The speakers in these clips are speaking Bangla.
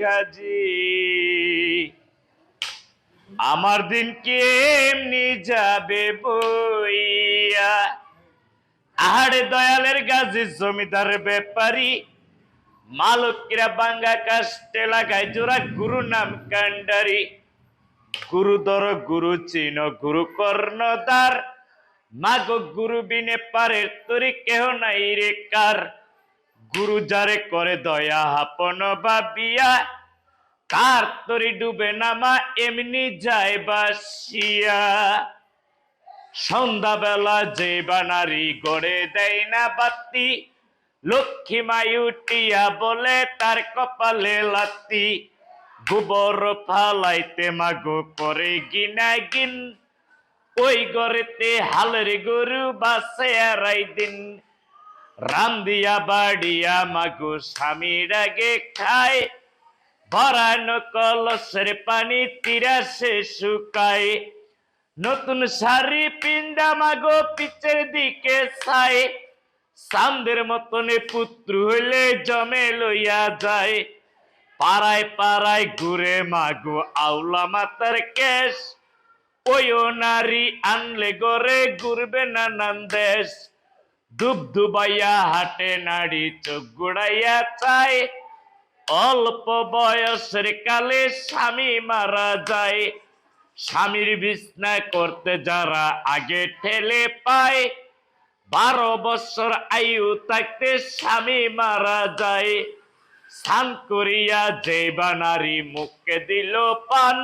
গাজী। আমার দিন কেমনি যাবে বইয়া, আহারে দয়ালের গাজী জমিদার ব্যাপারী, মালকিরা বাঙ্গা কাস্তে লাগায় জোড়া গুরু নাম কান্ডারি। গুরুধর গুরু চিন গুরু কর্ণধার, মাগো গুরু বিনে পারের তরি কেহ নাই রে কার। গুরু যারে করে দয়া আপন ভাবিয়া, তার তরি ডুবে নামা এমনি যায় বাসিয়া। সন্ধ্যাবেলা যে বানারি গড়ে দেয় না বাতি, লক্ষ্মী মাই উঠিয়া বলে তার কপালে লাতি। গোবর ফালাইতে মাগো করে গিনা গিন, ওই গড়েতে হালের গরু বাসে আড়াই দিন। রান্দিয়া বাড়িয়া মাগো স্বামীর আগে খায়, ভরানো কলসের পানি তিরাসে শুকায়। নতুন শাড়ি পিন্দা মাগো পিছের দিকে ছায়, চাঁদের মতনে পুত্র হইলে জমে লইয়া যায়। পাড়ায় পাড়ায় ঘুরে মাগো আউলা মাতার কেশ, ওই নারী আনলে গড়ে ঘুরবে নানান দেশ। ধূপ ধুবাইয়া হাটে নাড়ি চোখ গুড়াইয়া চায়, অল্প বয়সের কালে স্বামী মারা যায়। স্বামীর বিছনা করতে যারা আগে ঠেলে পায়, 12 বছর আয়ু থাকতে স্বামী মারা যায়। স্নান করিয়া যে বানারি মুখে দিল পান,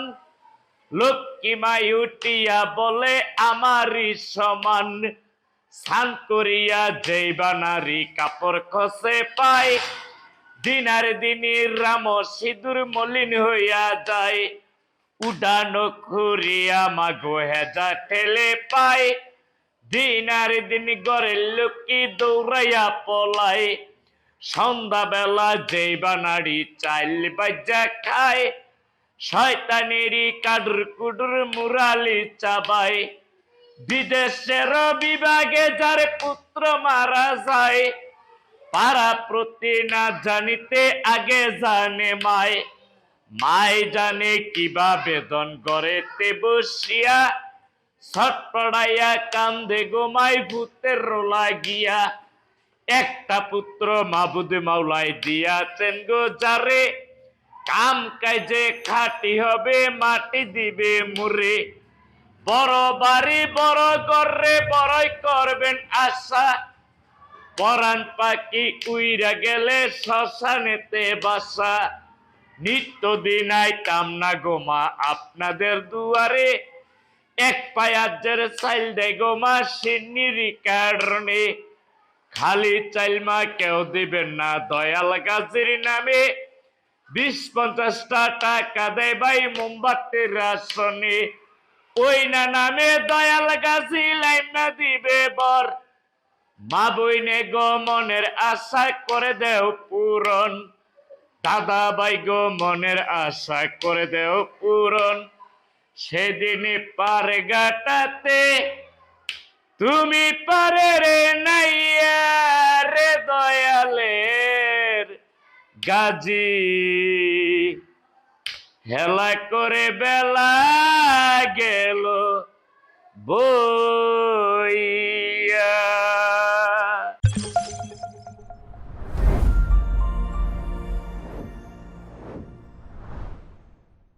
লক্ষ্মী মাই উঠিয়া বলে আমারই সমান। স্নান করিয়া যে বানারি কাপড় খসে পায়, দিনার দিনই রাম সিঁদুর মলিন হইয়া যায়। উডানো খুরিয়া মাগো হেজা ঠেলে পায়, দিনার দিন গড়ের লক্ষ্মী দৌড়াইয়া পলায়। সন্ধ্যাবেলা যে বানাড়ি চাইল বাজ্যা খায়, শয়তানেরই কাডুর কুডুর মুরালি চাবায়। বিদেশের বিভাগে যার পুত্র মারা যায়, পাড়া প্রতি না জানিতে আগে জানে মায়। মাই জানে কিবা বেদন গড়েতে বসিয়া, ছটপড়াইয়া কান্দে গোমাই ভূতের রোলা গিয়া। একটা পুত্র মাবুদ মাওলাই দিয়াছেন গো যারে, কাম কাজে খাটি হবে মাটি দিবে মুরে। বড় বাড়ি বড় গড়ে বড়ই করবেন আশা, পরাণ পাখি উইরা গেলে শ্মশানেতে বাসা। নিত্য দিন আইতাম না গোমা আপনাদের দুয়ারে, এক পায়াজের চাইল দে গোমা সিন্নিরি কারণে। খালি চাইল মা কেউ দিবেন না দয়াল গাজীর নামে, 20-50টা টাকা দেয় ভাই মোমবাতির রাশনে। ওই না নামে দয়াল গাজী লাইন না দিবে বর, মা বইনে গো মনের আশা করে দেও পূরণ। দাদা ভাই গো মনের আশা করে দেও পূরণ। সেদিন পারে গাটাতে তুমি পারে রে নাইয়া রে দয়ালের গাজী। হেলা করে বেলা গেল বো